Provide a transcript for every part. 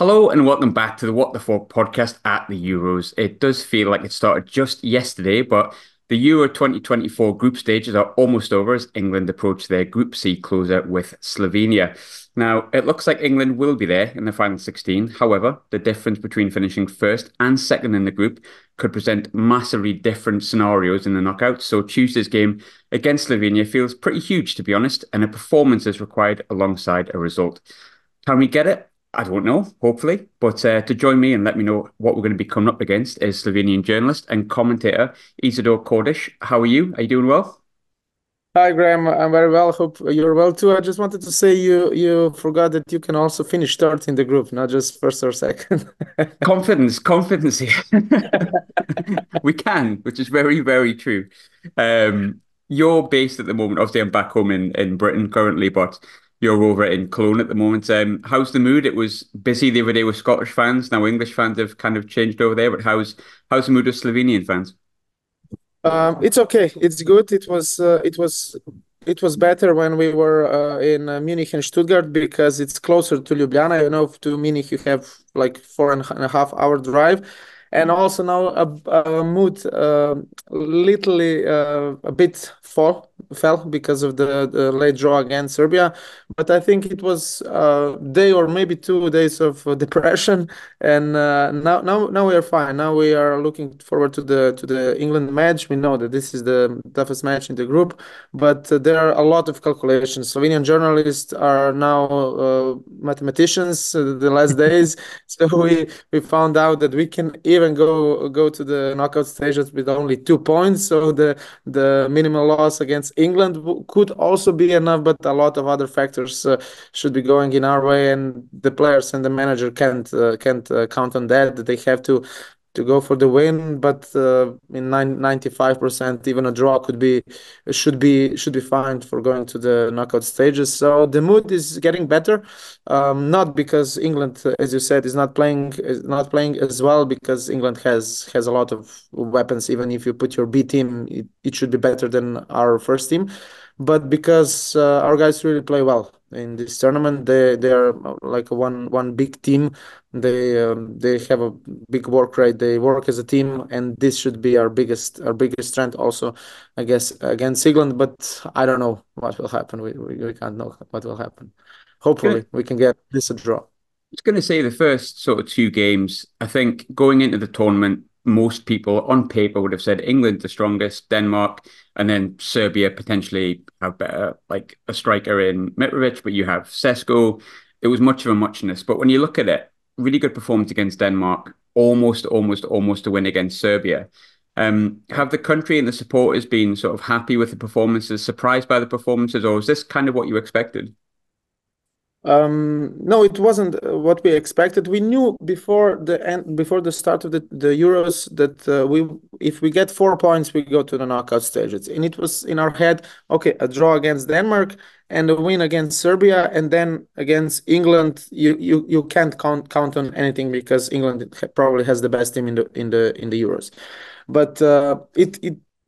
Hello and welcome back to the What the Fork podcast at the Euros. It does feel like it started just yesterday, but the Euro 2024 group stages are almost over as England approach their Group C closer with Slovenia. Now, it looks like England will be there in the final 16. However, the difference between finishing first and second in the group could present massively different scenarios in the knockouts. So Tuesday's game against Slovenia feels pretty huge, to be honest, and a performance is required alongside a result. Can we get it? I don't know, hopefully. But to join me and let me know what we're going to be coming up against is Slovenian journalist and commentator Izidor Kodic. How are you? Are you doing well? Hi, Graham. I'm very well. Hope you're well too. I just wanted to say you forgot that you can also finish third in the group, not just first or second. Confidence here. We can, which is very, very true. You're based at the moment. Obviously, I'm back home in Britain currently, but you're over in Cologne at the moment. How's the mood? It was busy the other day with Scottish fans. Now English fans have kind of changed over there, but how's the mood with Slovenian fans? It's okay. It's good. It was better when we were in Munich and Stuttgart because it's closer to Ljubljana. To Munich you have like 4.5 hour drive, and also now a mood literally a bit fell because of the late draw against Serbia. But I think it was a day or maybe 2 days of depression, and now we are fine. Now we are looking forward to the England match. We know that this is the toughest match in the group, but there are a lot of calculations. Slovenian journalists are now mathematicians the last days, so we found out that we can even go to the knockout stages with only 2 points. So the minimal loss against England could also be enough, but a lot of other factors should be going in our way, and the players and the manager can't count on that. They have to go for the win, but in 95%, even a draw should be fine for going to the knockout stages. So the mood is getting better, not because England, as you said, is not playing as well, because England has a lot of weapons. Even if you put your B team, it should be better than our first team, but because our guys really play well in this tournament. They are like one big team. They have a big work rate. They work as a team, and this should be our biggest strength also, I guess, against England. But I don't know what will happen. We can't know what will happen. Gonna, Hopefully, we can get this a draw. was going to say the first sort of two games, I think going into the tournament, most people on paper would have said England the strongest, Denmark, and then Serbia potentially have better, like a striker in Mitrovic, but you have Sesko. It was much of a muchness. But when you look at it, really good performance against Denmark, almost a win against Serbia. Have the country and the supporters been sort of happy with the performances, surprised by the performances, or is this kind of what you expected? No, it wasn't what we expected. We knew before the start of the Euros that if we get 4 points, we go to the knockout stages, and it was in our head. Okay, a draw against Denmark and a win against Serbia, and then against England, you can't count on anything because England probably has the best team in the Euros. But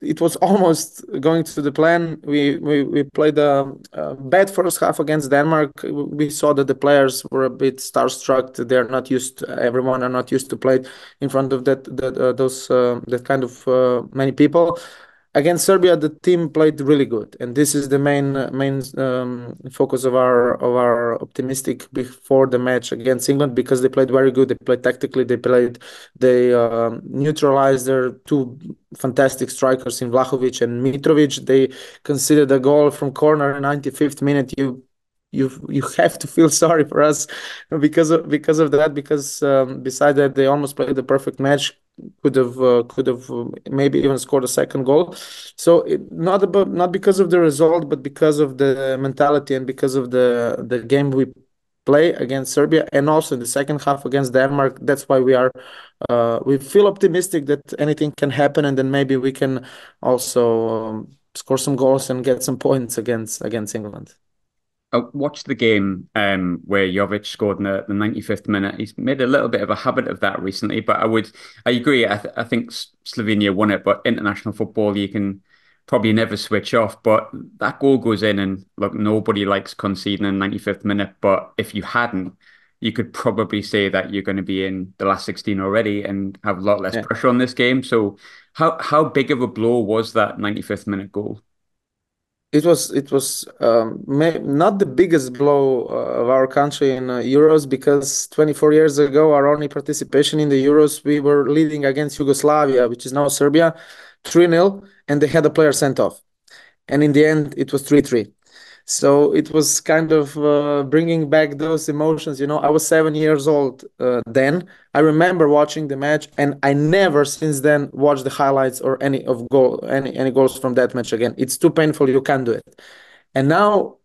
it was almost going to the plan. We played a bad first half against Denmark. We saw that the players were a bit starstruck. They're not used. Everyone are not used to play in front of that kind of many people. Against Serbia, the team played really good, and this is the main focus of our optimistic before the match against England, because they played very good. They played tactically. They neutralized their two fantastic strikers in Vlahovic and Mitrovic. They conceded a goal from corner in 95th minute. You have to feel sorry for us because of that, because beside that they almost played the perfect match. Could have maybe even scored a second goal. So not because of the result, but because of the mentality and because of the game we play against Serbia, and also in the second half against Denmark. That's why we feel optimistic that anything can happen, and then maybe we can also score some goals and get some points against England. I watched the game where Jovic scored in the 95th minute. He's made a little bit of a habit of that recently, but I agree. I think Slovenia won it, but international football, you can probably never switch off. But that goal goes in, and look, nobody likes conceding in the 95th minute. But if you hadn't, you could probably say that you're going to be in the last 16 already and have a lot less Yeah. pressure on this game. So how big of a blow was that 95th minute goal? It was not the biggest blow of our country in Euros, because 24 years ago, our only participation in the Euros, we were leading against Yugoslavia, which is now Serbia, 3-0, and they had a player sent off. And in the end, it was 3-3. So it was kind of bringing back those emotions. I was 7 years old then. I remember watching the match, and I never since then watched the highlights or any goals from that match again. It's too painful. You can't do it. And now,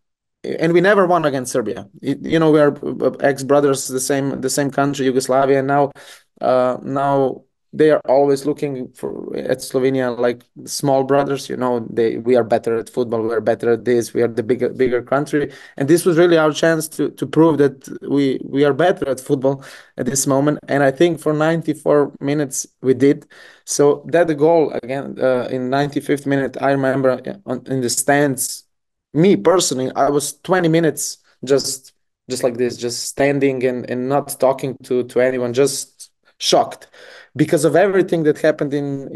and we never won against Serbia. We are ex-brothers, the same country, Yugoslavia. And now they are always looking for at Slovenia like small brothers. We are better at football. We are better at this. We are the bigger country, and this was really our chance to prove that we are better at football at this moment. And I think for 94 minutes we did. So that goal again in 95th minute, I remember in the stands. Me personally, I was 20 minutes just like this, just standing and not talking to anyone, just shocked because of everything that happened in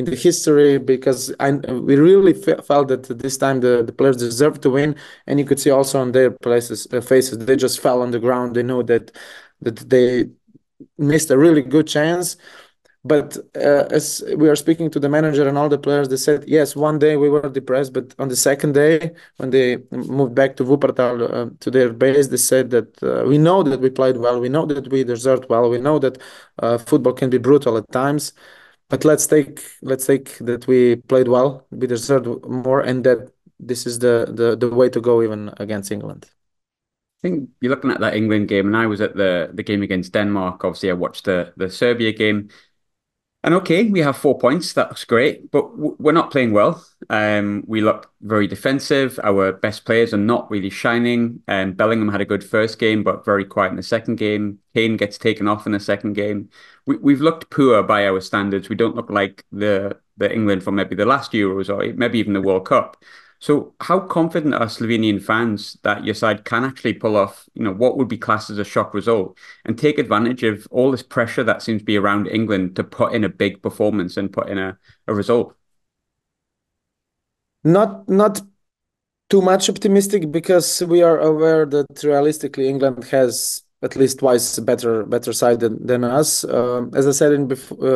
the history. Because we really felt that this time the players deserved to win, and you could see also on their faces, they just fell on the ground. They know that they missed a really good chance. But as we are speaking to the manager and all the players, they said, yes, one day we were depressed, but on the second day, when they moved back to Wuppertal, to their base, they said that we know that we played well, we know that we deserved well, we know that football can be brutal at times, but let's take that we played well, we deserved more, and that this is the way to go even against England. I think you're looking at that England game, and I was at the game against Denmark. Obviously, I watched the Serbia game. And okay, we have 4 points. That looks great, but we're not playing well. We look very defensive. Our best players are not really shining. Bellingham had a good first game, but very quiet in the second game. Kane gets taken off in the second game. We've looked poor by our standards. We don't look like the England from maybe the last Euros or maybe even the World Cup. So how confident are Slovenian fans that your side can actually pull off, what would be classed as a shock result and take advantage of all this pressure that seems to be around England to put in a big performance and put in a result? Not too much optimistic, because we are aware that realistically England has at least twice better side than us. As I said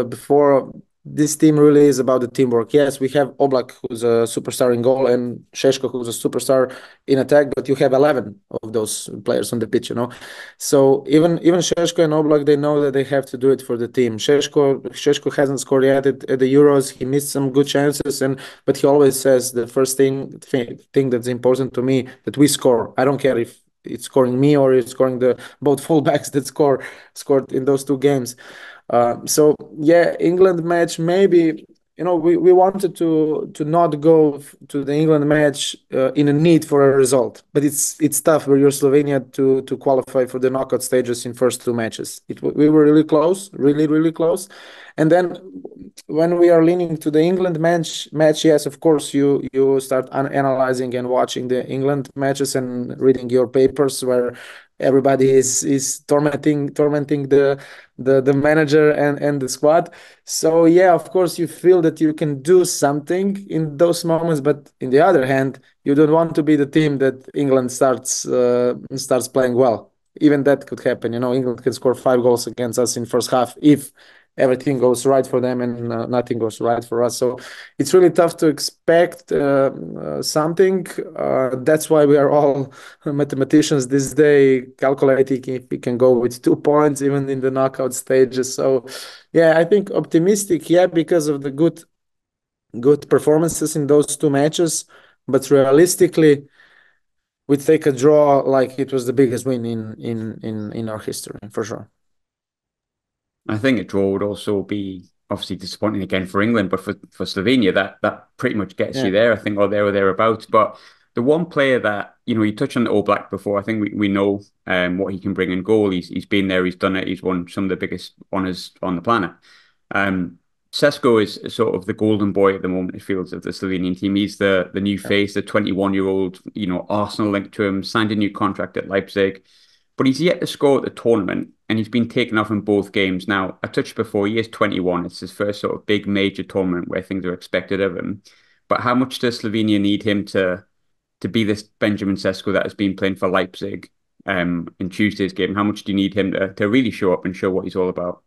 before, this team really is about the teamwork. Yes, we have Oblak, who's a superstar in goal, and Shesko, who's a superstar in attack, but you have 11 of those players on the pitch. So even Shesko and Oblak, they know that they have to do it for the team. Shesko hasn't scored yet at the Euros. He missed some good chances, but he always says the first thing that's important to me, that we score. I don't care if it's scoring me or it's scoring the both fullbacks that scored in those two games. So yeah, England match, maybe we wanted to not go to the England match in a need for a result, but it's tough where you're Slovenia to qualify for the knockout stages in first two matches. We were really close, really close, and then when we are leaning to the England match, yes, of course you start analyzing and watching the England matches and reading your papers where everybody is tormenting the manager and the squad. So yeah, of course you feel that you can do something in those moments, but in the other hand, you don't want to be the team that England starts playing well. Even that could happen. England can score 5 goals against us in first half if everything goes right for them and nothing goes right for us. So it's really tough to expect something. That's why we are all mathematicians this day, calculating if we can go with 2 points even in the knockout stages. So yeah, I think optimistic, yeah, because of the good performances in those two matches, but realistically we take a draw like it was the biggest win in our history, for sure. I think a draw would also be obviously disappointing again for England, but for Slovenia, that pretty much gets Yeah. you there, I think, or there or thereabouts. But the one player that, you touched on All Black before, I think we know what he can bring in goal. He's been there, he's done it, he's won some of the biggest honours on the planet. Sesko is sort of the golden boy at the moment, it feels, of the Slovenian team. He's the new face, the 21-year-old, Arsenal linked to him, signed a new contract at Leipzig. but he's yet to score at the tournament, and he's been taken off in both games. Now, I touched before, he is 21. It's his first sort of big major tournament where things are expected of him. But how much does Slovenia need him to be this Benjamin Sesko that has been playing for Leipzig in Tuesday's game? How much do you need him to really show up and show what he's all about?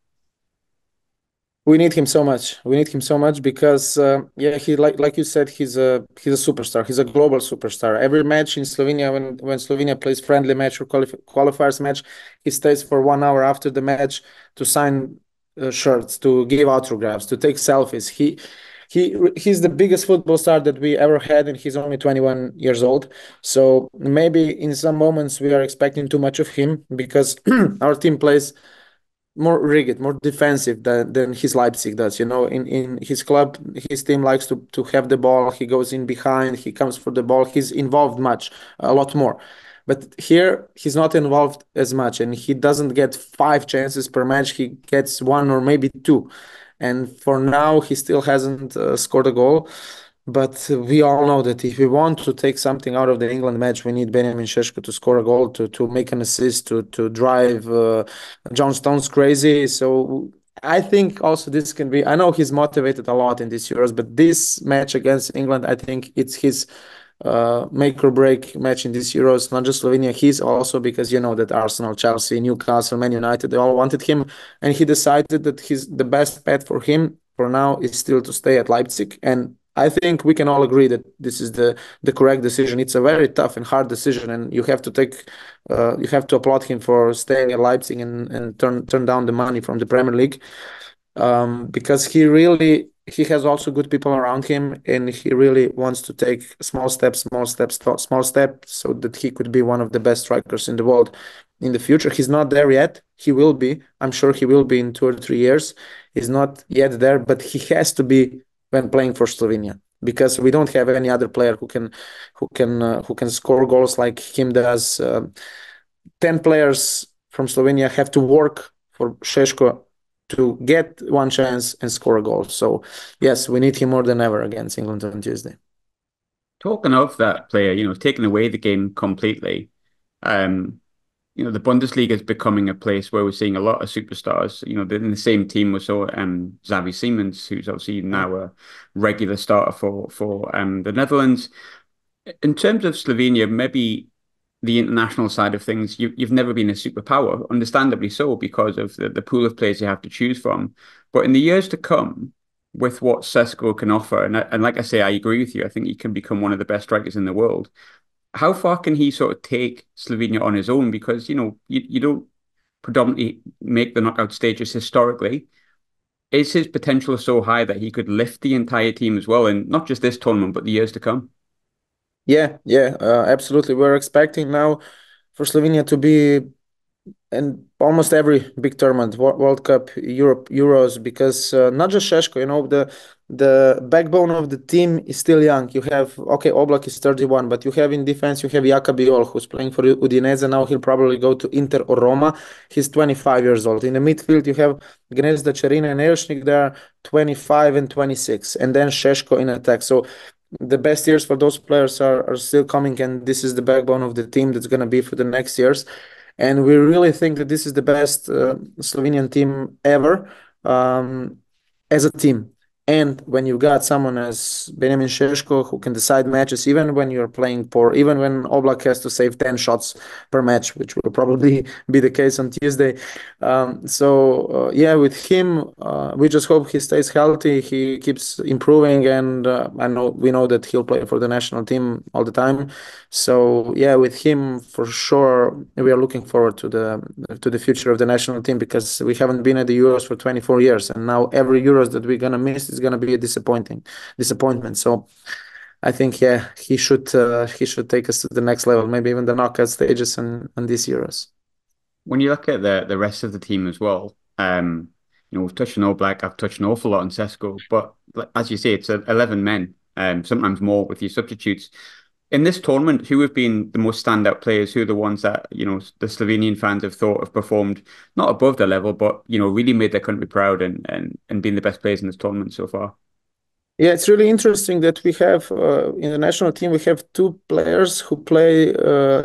We need him so much. We need him so much because, yeah, he like you said, he's a superstar. He's a global superstar. Every match in Slovenia, when Slovenia plays friendly match or qualifiers match, he stays for 1 hour after the match to sign shirts, to give autographs, to take selfies. He's the biggest football star that we ever had, and he's only 21 years old. So maybe in some moments we are expecting too much of him because our team plays more rigid, more defensive than his Leipzig does. In his club, his team likes to have the ball. He goes in behind. He comes for the ball. He's involved a lot more. But here, he's not involved as much, and he doesn't get 5 chances per match. He gets one or maybe two. And for now, he still hasn't scored a goal. But we all know that if we want to take something out of the England match, we need Benjamin Shesko to score a goal, to make an assist, to drive John Stones crazy. So I think also this can be. I know he's motivated a lot in these Euros, but this match against England, I think it's his make or break match in these Euros. Not just Slovenia, he's also, because you know that Arsenal, Chelsea, Newcastle, Man United, they all wanted him, and he decided that the best bet for him for now is still to stay at Leipzig. And I think we can all agree that this is the correct decision. It's a very tough and hard decision, and you have to applaud him for staying at Leipzig and turn down the money from the Premier League, because he has also good people around him, and he really wants to take small steps, so that he could be one of the best strikers in the world in the future. He's not there yet. He will be. I'm sure he will be in 2 or 3 years. He's not yet there, but he has to be when playing for Slovenia, because we don't have any other player who can score goals like him does. 10 players from Slovenia have to work for Shesko to get one chance and score a goal. So yes, we need him more than ever against England on Tuesday. Talking of that player, taking away the game completely. Um, the Bundesliga is becoming a place where we're seeing a lot of superstars. In the same team we saw Xavi Simons, who's obviously now a regular starter for the Netherlands. In terms of Slovenia, maybe the international side of things, you've never been a superpower, understandably so, because of the pool of players you have to choose from. But in the years to come, with what Sesko can offer, and like I say, I agree with you. I think he can become one of the best strikers in the world. How far can he sort of take Slovenia on his own? Because, you don't predominantly make the knockout stages historically. Is his potential so high that he could lift the entire team as well, and not just this tournament, but the years to come? Yeah, absolutely. We're expecting now for Slovenia to be in almost every big tournament, World Cup, Europe, Euros, because not just Shesko, the backbone of the team is still young. You have, okay, Oblak is 31, but you have in defense, you have Jaka Biol, who's playing for Udinese. Now he'll probably go to Inter or Roma. He's 25 years old. In the midfield, you have Gnezda, Cherina, and Elshnik. They're 25 and 26, and then Shesko in attack. So the best years for those players are still coming, and this is the backbone of the team that's going to be for the next years. And we really think that this is the best Slovenian team ever, as a team. And when you've got someone as Benjamin Šeško who can decide matches, even when you're playing poor, even when Oblak has to save 10 shots per match, which will probably be the case on Tuesday. Yeah, with him, we just hope he stays healthy, he keeps improving, and we know that he'll play for the national team all the time. So yeah, with him for sure, we are looking forward to the future of the national team, because we haven't been at the Euros for 24 years, and now every Euros that we're gonna miss is going to be a disappointment. So I think, yeah, he should take us to the next level, maybe even the knockout stages and these Euros. When you look at the rest of the team as well, we've touched on Oblak, I've touched an awful lot on Sesko, but as you say, it's 11 men, sometimes more with your substitutes. In this tournament, who have been the most standout players? Who are the ones that, the Slovenian fans have thought have performed not above their level, but, really made their country proud and been the best players in this tournament so far? Yeah, it's really interesting that we have in the national team we have two players who play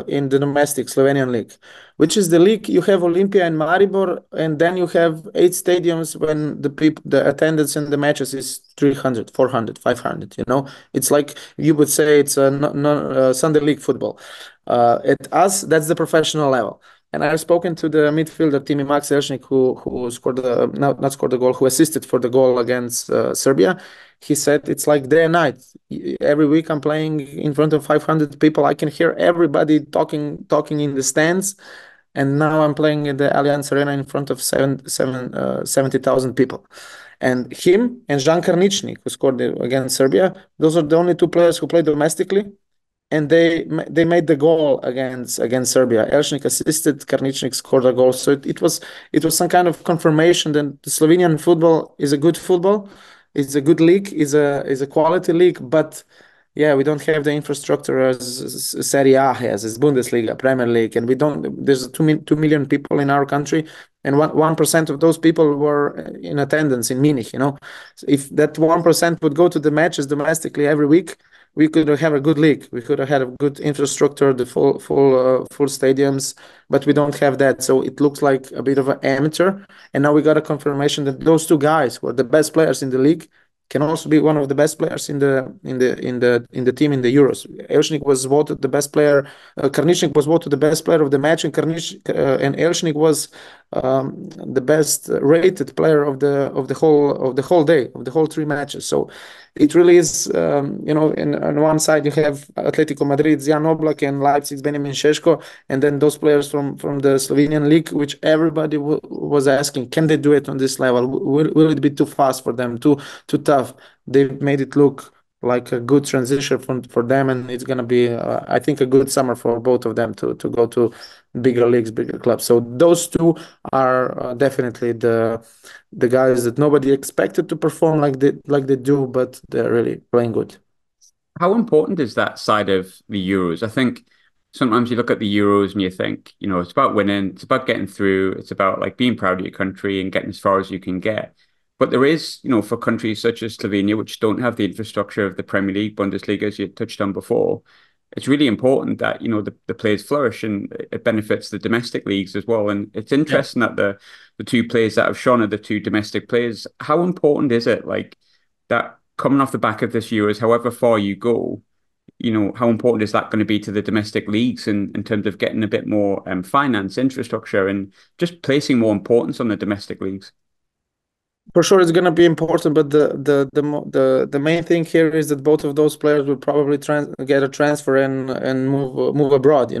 in the domestic Slovenian league, which is the league you have Olympia and Maribor, and then you have eight stadiums when the attendance in the matches is 300, 400, 500. You know, it's like you would say it's a Sunday league football. At us, that's the professional level. And I've spoken to the midfielder Timi Max Elšnik, who scored the not scored the goal, who assisted for the goal against Serbia. He said it's like day and night. Every week I'm playing in front of 500 people. I can hear everybody talking in the stands. And now I'm playing in the Allianz Arena in front of 70,000 people. And him and Jan Karničnik, who scored against Serbia, those are the only two players who play domestically, and they made the goal against Serbia. Elšnik assisted, Karničnik scored a goal. So it was some kind of confirmation that the Slovenian football is a good football, it's a good league, is a quality league, but yeah, we don't have the infrastructure as Serie A has, as Bundesliga, Premier League, and we don't. There's 2 million people in our country, and 1% of those people were in attendance in Munich. You know, so if that 1% would go to the matches domestically every week, we could have a good league. We could have had a good infrastructure, the full stadiums, but we don't have that. So it looks like a bit of an amateur. And now we got a confirmation that those two guys who are the best players in the league can also be one of the best players in the team in the Euros. Elšnik was voted the best player. Karničnik was voted the best player of the match, and and Elšnik was the best rated player of the whole day, of the whole three matches. So it really is, on one side you have Atletico Madrid, Jan Oblak, and Leipzig's Benjamin Shesko, and then those players from the Slovenian league, which everybody was asking, can they do it on this level? Will it be too fast for them, too tough? They made it look like a good transition for them, and it's going to be, I think, a good summer for both of them to go to bigger leagues, bigger clubs. So those two are definitely the guys that nobody expected to perform like they do, but they're really playing good. How important is that side of the Euros? I think sometimes you look at the Euros and you think, it's about winning, it's about getting through, it's about like being proud of your country and getting as far as you can get. But there is, for countries such as Slovenia, which don't have the infrastructure of the Premier League, Bundesliga, as you touched on before, it's really important that, the players flourish, and it benefits the domestic leagues as well. And it's Yeah. interesting that the two players that have shone are the two domestic players. How important is it, like, that coming off the back of this Euros, however far you go, how important is that going to be to the domestic leagues in terms of getting a bit more finance, infrastructure, and just placing more importance on the domestic leagues? For sure, it's gonna be important, but the main thing here is that both of those players will probably get a transfer and move abroad.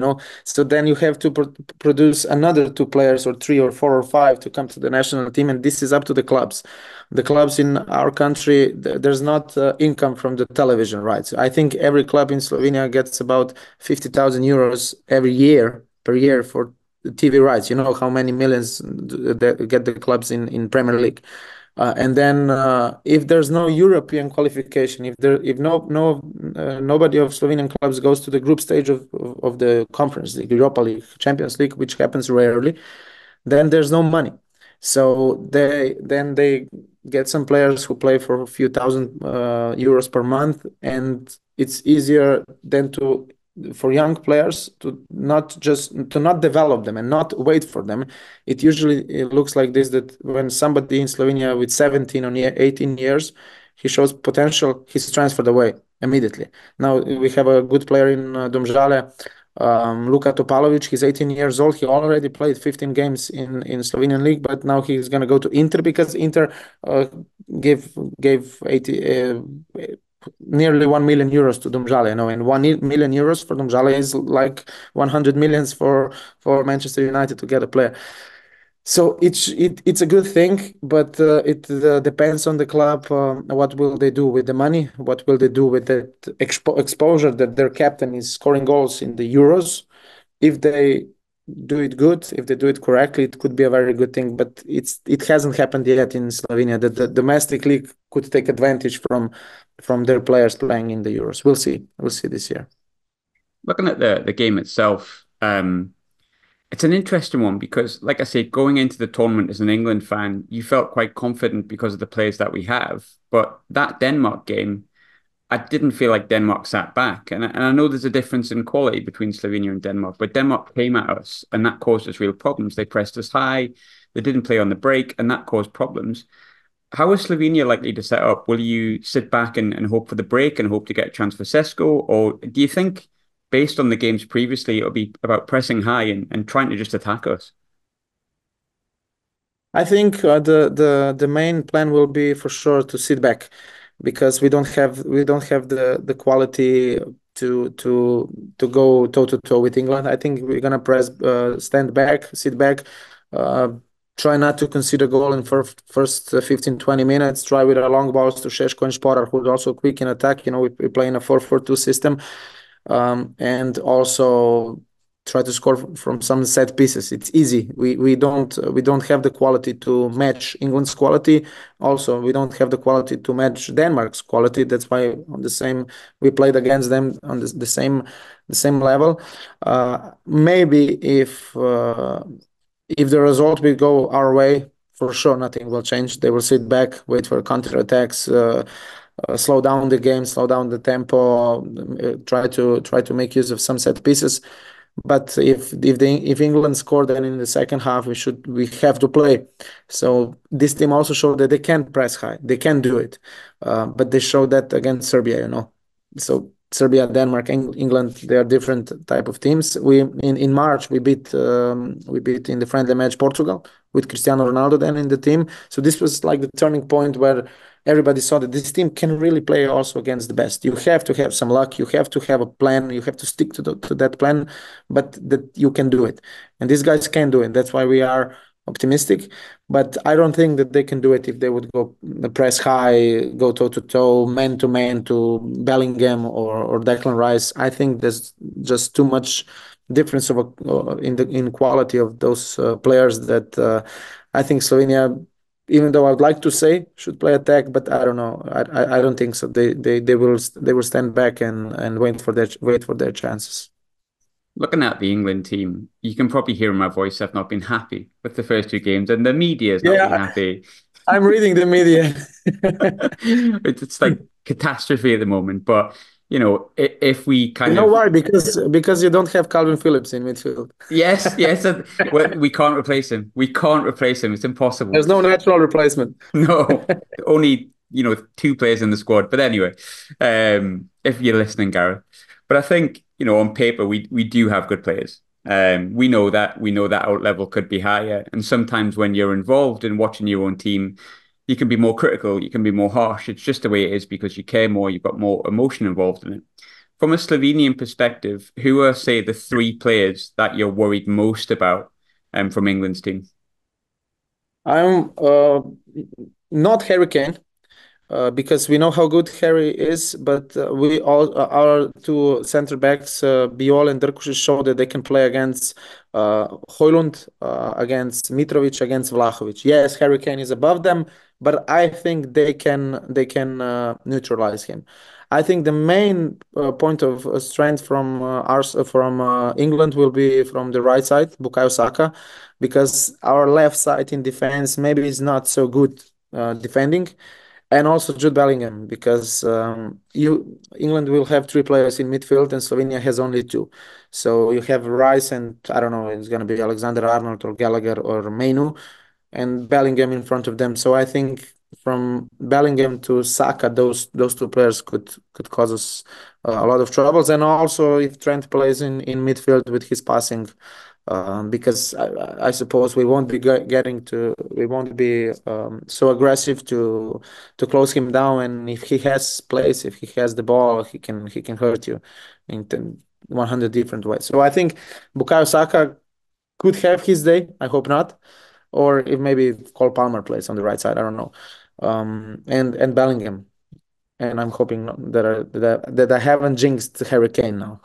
So then you have to produce another two players, or three, or four, or five, to come to the national team, and this is up to the clubs. The clubs in our country, there's not income from the television rights. I think every club in Slovenia gets about 50,000 euros every year per year for the TV rights. You know how many millions get the clubs in Premier League. And then if there's no European qualification, if nobody of Slovenian clubs goes to the group stage of the Conference League, Europa League, Champions League, which happens rarely, then there's no money. So they get some players who play for a few thousand euros per month, and it's easier than for young players to not develop them and not wait for them. It looks like this, that when somebody in Slovenia with 17 or 18 years, he shows potential, he's transferred away immediately. Now we have a good player in Domžale, Luka Topalovic. He's 18 years old. He already played 15 games in Slovenian league, but now he's going to go to Inter, because Inter gave 80 nearly 1 million euros to Domžale, and 1 million euros for Domžale is like 100 millions for Manchester United to get a player. So it's a good thing, but it depends on the club. What will they do with the money? What will they do with the exposure that their captain is scoring goals in the Euros? If they do it good, if they do it correctly, it could be a very good thing. But it hasn't happened yet in Slovenia. That the domestic league could take advantage from their players playing in the Euros. We'll see. We'll see this year. Looking at the game itself, It's an interesting one because, like I say, going into the tournament as an England fan, you felt quite confident because of the players that we have. But that Denmark game, I didn't feel like Denmark sat back. And I know there's a difference in quality between Slovenia and Denmark, but Denmark came at us and that caused us real problems. They pressed us high, they didn't play on the break, and that caused problems. How is Slovenia likely to set up? Will you sit back and hope for the break and hope to get a chance for Sesko? Or do you think, based on the games previously, it'll be about pressing high and trying to just attack us? I think the main plan will be for sure to sit back because we don't have the quality to go toe to toe with England. I think we're gonna press stand back, sit back, uh, try not to concede a goal in first 15 20 minutes. Try with a long balls to Shesko and Sporar, who's also quick in attack. We play in a 4-4-2 system, and also try to score from some set pieces. It's easy. We don't have the quality to match England's quality. Also, we don't have the quality to match Denmark's quality. That's why on the same we played against them on the same level. Maybe if the result will go our way, for sure nothing will change. They will sit back, wait for counter attacks. Slow down the game, slow down the tempo, try to make use of some set pieces. But if England scored, then in the second half we have to play. So this team also showed that they can press high, they can do it, but they showed that against Serbia. So Serbia, Denmark, England, they are different type of teams. In March we beat in the friendly match Portugal with Cristiano Ronaldo then in the team. So this was like the turning point where everybody saw that this team can really play also against the best. You have to have some luck. You have to have a plan. You have to stick to that plan, but that you can do it. And these guys can do it. That's why we are optimistic. But I don't think that they can do it if they would go press high, go toe to toe, man to man to Bellingham or Declan Rice. I think there's just too much difference in quality of those players that I think Slovenia, even though I'd like to say should play attack, but I don't know. I don't think so. They will stand back and wait for their chances. Looking at the England team, you can probably hear in my voice I've not been happy with the first two games, and the media has not been Yeah, happy. I'm reading the media. It's like catastrophe at the moment. But if we You kind know of why? Because you don't have Calvin Phillips in midfield. yes, yes, we can't replace him. We can't replace him. It's impossible. There's no natural replacement. No, only two players in the squad. But anyway, if you're listening, Gareth. But I think on paper we do have good players. We know that our level could be higher. And sometimes when you're involved in watching your own team, you can be more critical. You can be more harsh. It's just the way it is because you care more. You've got more emotion involved in it. From a Slovenian perspective, who are, say, the three players that you're worried most about from England's team? I'm not Harry Kane. Because we know how good Harry is, but we all our two center backs, Biol and Drkušić, show that they can play against Højlund, against Mitrovic, against Vlahovic. Yes, Harry Kane is above them, but I think they can neutralize him. I think the main point of strength from England will be from the right side, Bukayo Saka, because our left side in defense maybe is not so good defending, and also Jude Bellingham because you England will have three players in midfield and Slovenia has only two. So you have Rice and I don't know, it's gonna be Alexander Arnold or Gallagher or Mainu and Bellingham in front of them. So I think from Bellingham to Saka, those two players could cause us a lot of troubles. And also if Trent plays in midfield with his passing, because I suppose we won't be we won't be so aggressive to close him down. And if he has place, if he has the ball, he can hurt you in 100 different ways. So I think Bukayo Saka could have his day. I hope not, or if maybe Cole Palmer plays on the right side. I don't know. And Bellingham, and I'm hoping that I haven't jinxed Harry Kane now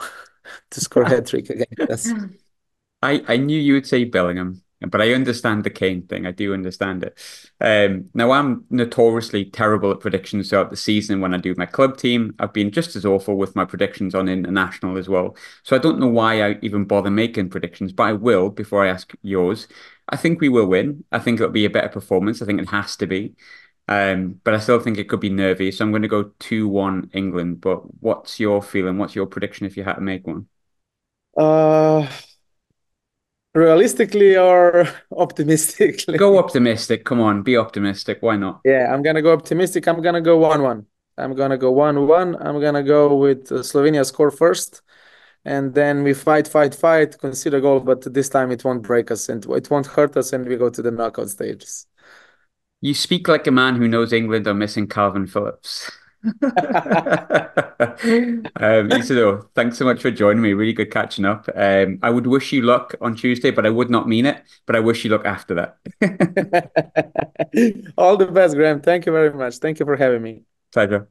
to score a hat trick against us. I knew you would say Bellingham. But I understand the Kane thing. I do understand it. Now, I'm notoriously terrible at predictions throughout the season when I do my club team. I've been just as awful with my predictions on international as well. So I don't know why I even bother making predictions, but I will before I ask yours. I think we will win. I think it'll be a better performance. I think it has to be. But I still think it could be nervy. So I'm going to go 2-1 England. But what's your feeling? What's your prediction if you had to make one? Uh, Realistically or optimistically? Go optimistic. Come on, be optimistic. Why not? Yeah, I'm gonna go optimistic. I'm gonna go 1-1. I'm gonna go 1-1. I'm gonna go with Slovenia score first, and then we fight, fight, fight, consider goal, but this time it won't break us and it won't hurt us, and we go to the knockout stages. You speak like a man who knows England are missing Calvin Phillips. Isidore, thanks so much for joining me. Really good catching up. I would wish you luck on Tuesday, but I would not mean it. But I wish you luck after that. All the best, Graham. Thank you very much. Thank you for having me. Pleasure.